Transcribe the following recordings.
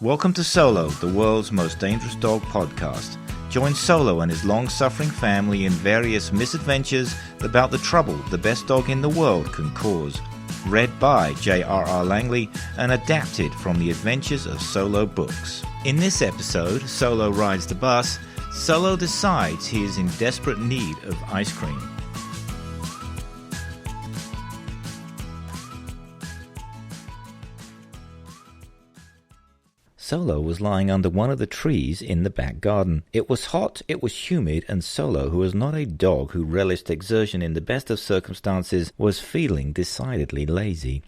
Welcome to Solo, the world's most dangerous dog podcast. Join Solo and his long-suffering family in various misadventures about the trouble the best dog in the world can cause. Read by J.R.R. Langley and adapted from the Adventures of Solo books. In this episode, Solo rides the bus. Solo decides he is in desperate need of ice cream. Solo was lying under one of the trees in the back garden. It was hot, it was humid, and Solo, who was not a dog who relished exertion in the best of circumstances, was feeling decidedly lazy.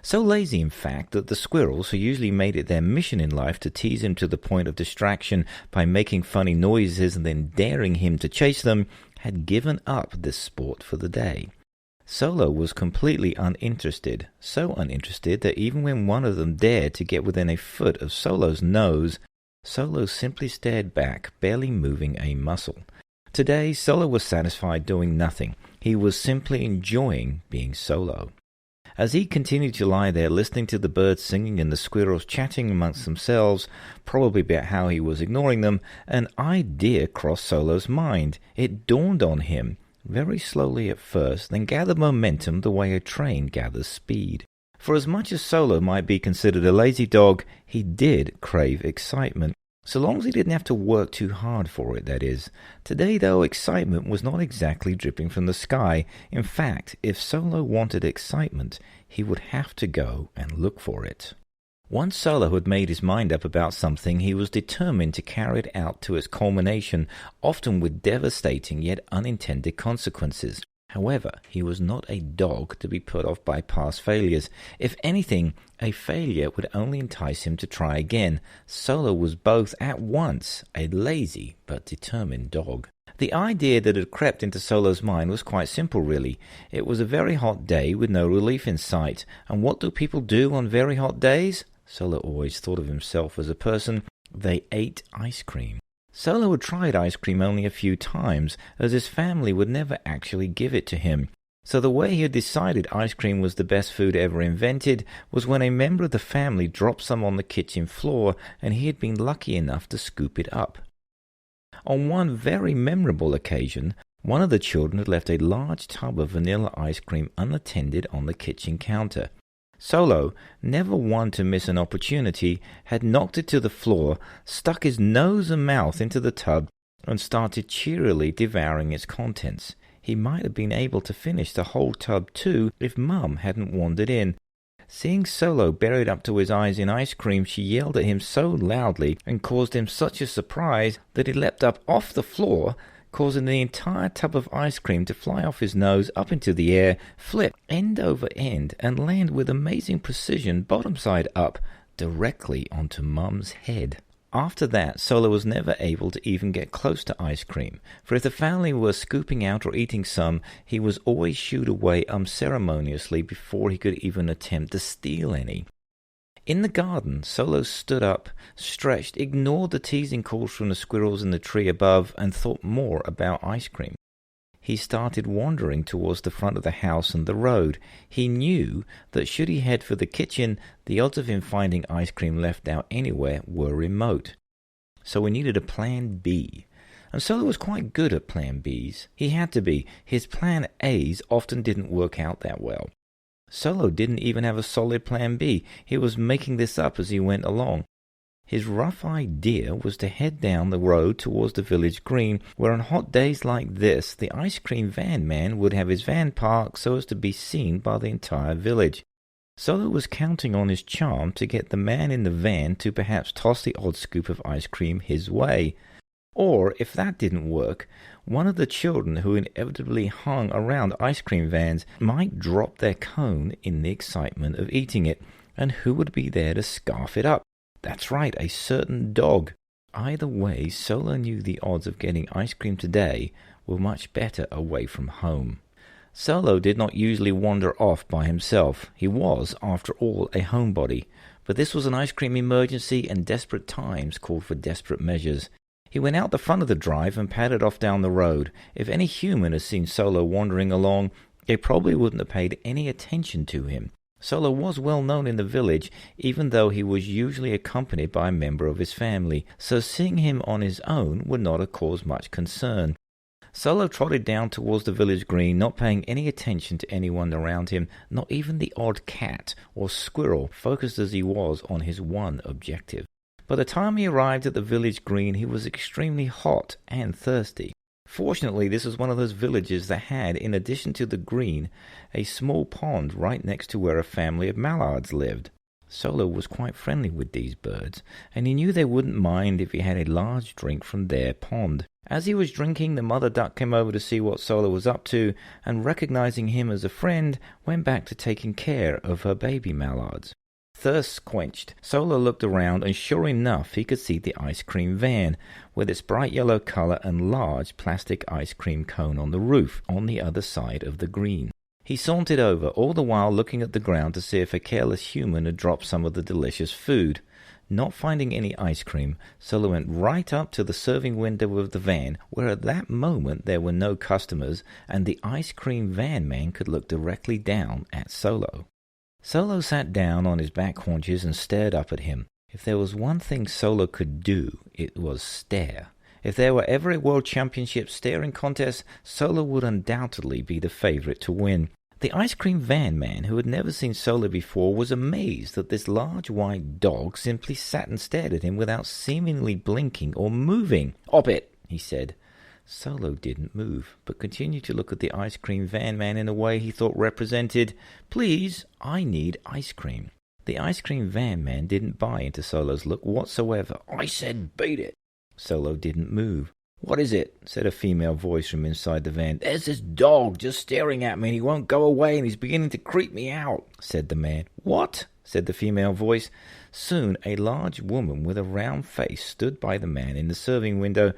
So lazy, in fact, that the squirrels, who usually made it their mission in life to tease him to the point of distraction by making funny noises and then daring him to chase them, had given up this sport for the day. Solo was completely uninterested, so uninterested that even when one of them dared to get within a foot of Solo's nose, Solo simply stared back, barely moving a muscle. Today, Solo was satisfied doing nothing. He was simply enjoying being Solo. As he continued to lie there listening to the birds singing and the squirrels chatting amongst themselves, probably about how he was ignoring them, an idea crossed Solo's mind. It dawned on him. Very slowly at first, then gathered momentum the way a train gathers speed. For as much as Solo might be considered a lazy dog, he did crave excitement. So long as he didn't have to work too hard for it, that is. Today, though, excitement was not exactly dripping from the sky. In fact, if Solo wanted excitement, he would have to go and look for it. Once Solo had made his mind up about something, he was determined to carry it out to its culmination, often with devastating yet unintended consequences. However, he was not a dog to be put off by past failures. If anything, a failure would only entice him to try again. Solo was both at once a lazy but determined dog. The idea that had crept into Solo's mind was quite simple, really. It was a very hot day with no relief in sight. And what do people do on very hot days? Solo always thought of himself as a person. They ate ice cream. Solo had tried ice cream only a few times, as his family would never actually give it to him. So the way he had decided ice cream was the best food ever invented was when a member of the family dropped some on the kitchen floor and he had been lucky enough to scoop it up. On one very memorable occasion, one of the children had left a large tub of vanilla ice cream unattended on the kitchen counter. Solo, never one to miss an opportunity, had knocked it to the floor, stuck his nose and mouth into the tub, and started cheerily devouring its contents. He might have been able to finish the whole tub too if Mum hadn't wandered in. Seeing Solo buried up to his eyes in ice cream, she yelled at him so loudly and caused him such a surprise that he leapt up off the floor, causing the entire tub of ice cream to fly off his nose up into the air, flip end over end, and land with amazing precision bottom side up, directly onto Mum's head. After that, Solo was never able to even get close to ice cream, for if the family were scooping out or eating some, he was always shooed away unceremoniously before he could even attempt to steal any. In the garden, Solo stood up, stretched, ignored the teasing calls from the squirrels in the tree above, and thought more about ice cream. He started wandering towards the front of the house and the road. He knew that should he head for the kitchen, the odds of him finding ice cream left out anywhere were remote. So he needed a plan B. And Solo was quite good at plan Bs. He had to be. His plan As often didn't work out that well. Solo didn't even have a solid plan B. He was making this up as he went along. His rough idea was to head down the road towards the village green, where on hot days like this, the ice cream van man would have his van parked so as to be seen by the entire village. Solo was counting on his charm to get the man in the van to perhaps toss the odd scoop of ice cream his way. Or, if that didn't work, one of the children who inevitably hung around ice cream vans might drop their cone in the excitement of eating it, and who would be there to scarf it up? That's right, a certain dog. Either way, Solo knew the odds of getting ice cream today were much better away from home. Solo did not usually wander off by himself. He was, after all, a homebody. But this was an ice cream emergency, and desperate times called for desperate measures. He went out the front of the drive and padded off down the road. If any human had seen Solo wandering along, they probably wouldn't have paid any attention to him. Solo was well known in the village, even though he was usually accompanied by a member of his family, so seeing him on his own would not have caused much concern. Solo trotted down towards the village green, not paying any attention to anyone around him, not even the odd cat or squirrel, focused as he was on his one objective. By the time he arrived at the village green, he was extremely hot and thirsty. Fortunately, this was one of those villages that had, in addition to the green, a small pond right next to where a family of mallards lived. Solo was quite friendly with these birds, and he knew they wouldn't mind if he had a large drink from their pond. As he was drinking, the mother duck came over to see what Solo was up to, and recognizing him as a friend, went back to taking care of her baby mallards. Thirst quenched, Solo looked around, and sure enough he could see the ice cream van, with its bright yellow color and large plastic ice cream cone on the roof, on the other side of the green. He sauntered over, all the while looking at the ground to see if a careless human had dropped some of the delicious food. Not finding any ice cream, Solo went right up to the serving window of the van, where at that moment there were no customers, and the ice cream van man could look directly down at Solo. Solo sat down on his back haunches and stared up at him. If there was one thing Solo could do, it was stare. If there were ever a World Championship staring contest, Solo would undoubtedly be the favorite to win. The ice cream van man, who had never seen Solo before, was amazed that this large white dog simply sat and stared at him without seemingly blinking or moving. "Op it," he said. Solo didn't move, but continued to look at the ice cream van man in a way he thought represented, "Please, I need ice cream." The ice cream van man didn't buy into Solo's look whatsoever. "I said beat it." Solo didn't move. "What is it?" said a female voice from inside the van. "There's this dog just staring at me and he won't go away and he's beginning to creep me out," said the man. "What?" said the female voice. Soon a large woman with a round face stood by the man in the serving window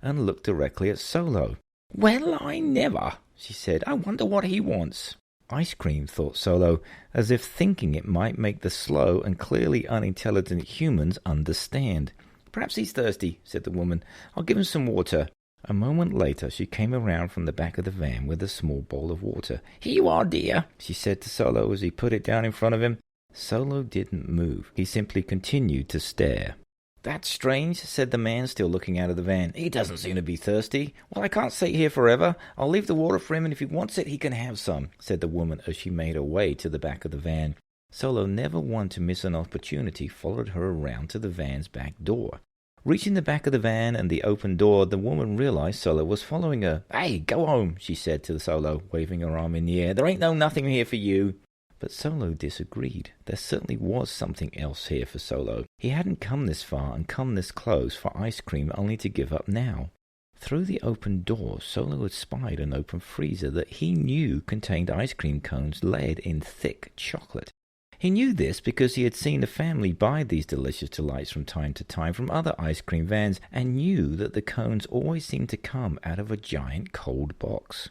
and looked directly at Solo. "Well, I never," she said. "I wonder what he wants." Ice cream, thought Solo, as if thinking it might make the slow and clearly unintelligent humans understand. "Perhaps he's thirsty," said the woman. "I'll give him some water." A moment later she came around from the back of the van with a small bowl of water. "Here you are, dear," she said to Solo as he put it down in front of him. Solo didn't move. He simply continued to stare. "That's strange," said the man, still looking out of the van. "He doesn't seem to be thirsty." "Well, I can't stay here forever. I'll leave the water for him, and if he wants it, he can have some," said the woman as she made her way to the back of the van. Solo, never one to miss an opportunity, followed her around to the van's back door. Reaching the back of the van and the open door, the woman realized Solo was following her. "Hey, go home," she said to Solo, waving her arm in the air. "There ain't nothing here for you." But Solo disagreed. There certainly was something else here for Solo. He hadn't come this far and come this close for ice cream only to give up now. Through the open door, Solo had spied an open freezer that he knew contained ice cream cones laid in thick chocolate. He knew this because he had seen the family buy these delicious delights from time to time from other ice cream vans, and knew that the cones always seemed to come out of a giant cold box.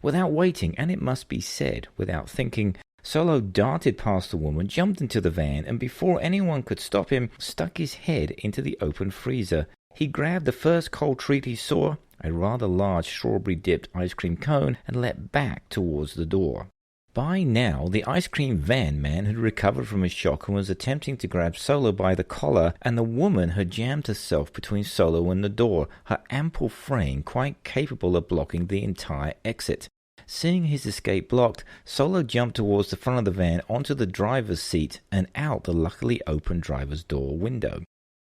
Without waiting, and it must be said, without thinking, Solo darted past the woman, jumped into the van, and before anyone could stop him, stuck his head into the open freezer. He grabbed the first cold treat he saw, a rather large strawberry-dipped ice cream cone, and leapt back towards the door. By now, the ice cream van man had recovered from his shock and was attempting to grab Solo by the collar, and the woman had jammed herself between Solo and the door, her ample frame quite capable of blocking the entire exit. Seeing his escape blocked, Solo jumped towards the front of the van onto the driver's seat and out the luckily open driver's door window.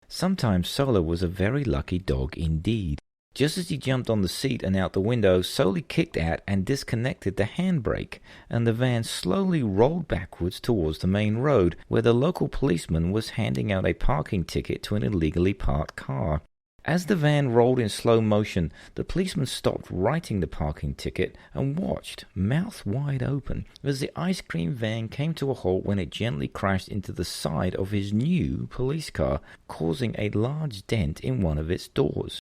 Sometimes Solo was a very lucky dog indeed. Just as he jumped on the seat and out the window, Solo kicked at and disconnected the handbrake, and the van slowly rolled backwards towards the main road, where the local policeman was handing out a parking ticket to an illegally parked car. As the van rolled in slow motion, the policeman stopped writing the parking ticket and watched, mouth wide open, as the ice cream van came to a halt when it gently crashed into the side of his new police car, causing a large dent in one of its doors.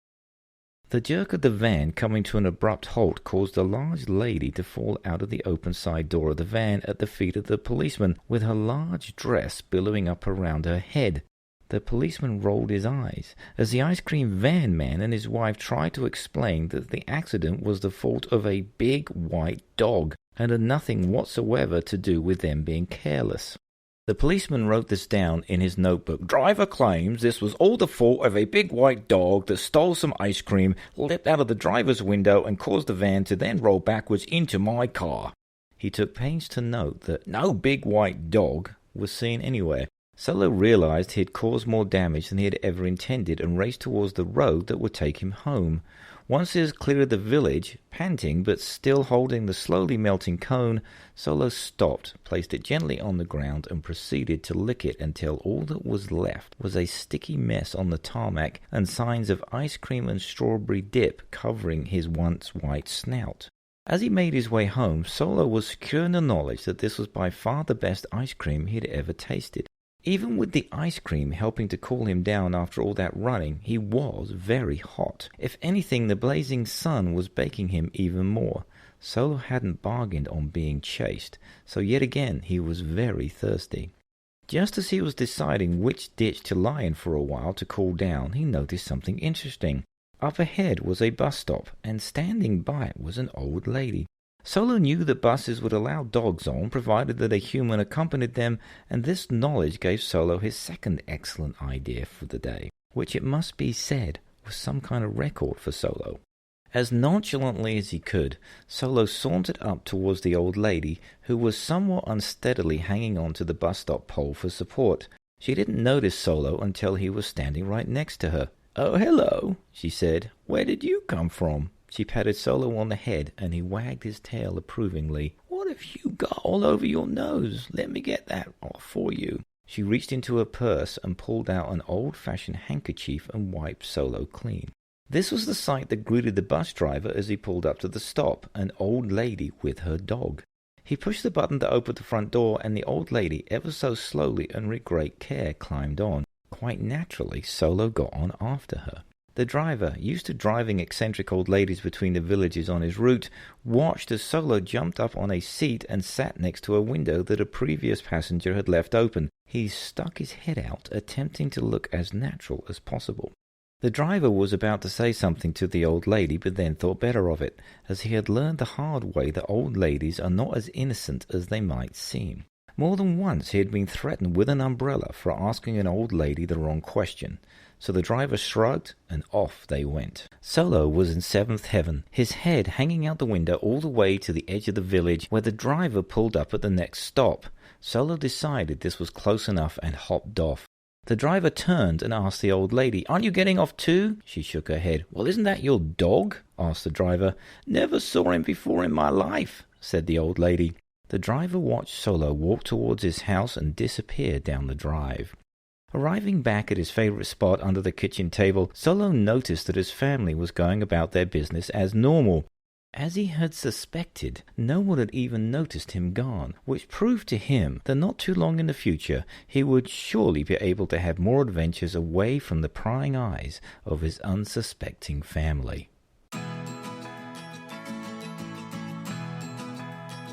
The jerk of the van coming to an abrupt halt caused a large lady to fall out of the open side door of the van at the feet of the policeman, with her large dress billowing up around her head. The policeman rolled his eyes as the ice cream van man and his wife tried to explain that the accident was the fault of a big white dog and had nothing whatsoever to do with them being careless. The policeman wrote this down in his notebook. Driver claims this was all the fault of a big white dog that stole some ice cream, leapt out of the driver's window and caused the van to then roll backwards into my car. He took pains to note that no big white dog was seen anywhere. Solo realized he had caused more damage than he had ever intended and raced towards the road that would take him home. Once he was clear of the village, panting but still holding the slowly melting cone, Solo stopped, placed it gently on the ground, and proceeded to lick it until all that was left was a sticky mess on the tarmac and signs of ice cream and strawberry dip covering his once white snout. As he made his way home, Solo was secure in the knowledge that this was by far the best ice cream he had ever tasted. Even with the ice cream helping to cool him down after all that running, he was very hot. If anything, the blazing sun was baking him even more. Solo hadn't bargained on being chased, so yet again he was very thirsty. Just as he was deciding which ditch to lie in for a while to cool down, he noticed something interesting. Up ahead was a bus stop, and standing by it was an old lady. Solo knew that buses would allow dogs on, provided that a human accompanied them, and this knowledge gave Solo his second excellent idea for the day, which it must be said was some kind of record for Solo. As nonchalantly as he could, Solo sauntered up towards the old lady, who was somewhat unsteadily hanging on to the bus stop pole for support. She didn't notice Solo until he was standing right next to her. "Oh, hello," she said. "Where did you come from?" She patted Solo on the head, and he wagged his tail approvingly. "What have you got all over your nose? Let me get that off for you." She reached into her purse and pulled out an old-fashioned handkerchief and wiped Solo clean. This was the sight that greeted the bus driver as he pulled up to the stop, an old lady with her dog. He pushed the button that opened the front door, and the old lady, ever so slowly and with great care, climbed on. Quite naturally, Solo got on after her. The driver, used to driving eccentric old ladies between the villages on his route, watched as Solo jumped up on a seat and sat next to a window that a previous passenger had left open. He stuck his head out, attempting to look as natural as possible. The driver was about to say something to the old lady, but then thought better of it, as he had learned the hard way that old ladies are not as innocent as they might seem. More than once he had been threatened with an umbrella for asking an old lady the wrong question. So the driver shrugged, and off they went. Solo was in seventh heaven, his head hanging out the window all the way to the edge of the village, where the driver pulled up at the next stop. Solo decided this was close enough and hopped off. The driver turned and asked the old lady, "Aren't you getting off too?" She shook her head. "Well, isn't that your dog?" asked the driver. "Never saw him before in my life," said the old lady. The driver watched Solo walk towards his house and disappear down the drive. Arriving back at his favorite spot under the kitchen table, Solo noticed that his family was going about their business as normal. As he had suspected, no one had even noticed him gone, which proved to him that not too long in the future he would surely be able to have more adventures away from the prying eyes of his unsuspecting family.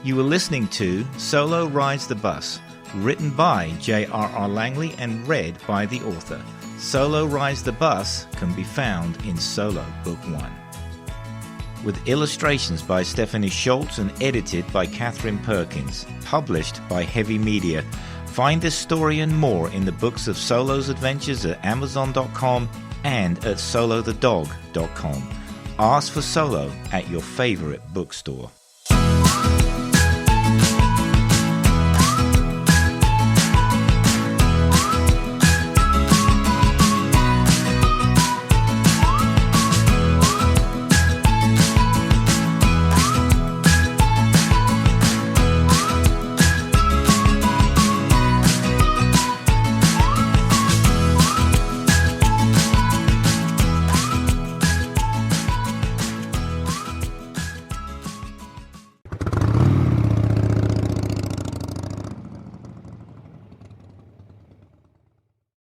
You were listening to Solo Rides the Bus, written by J.R.R. Langley and read by the author. Solo Rides the Bus can be found in Solo Book 1. With illustrations by Stephanie Schultz and edited by Catherine Perkins, published by Heavy Media. Find this story and more in the books of Solo's adventures at Amazon.com and at solothedog.com. Ask for Solo at your favorite bookstore.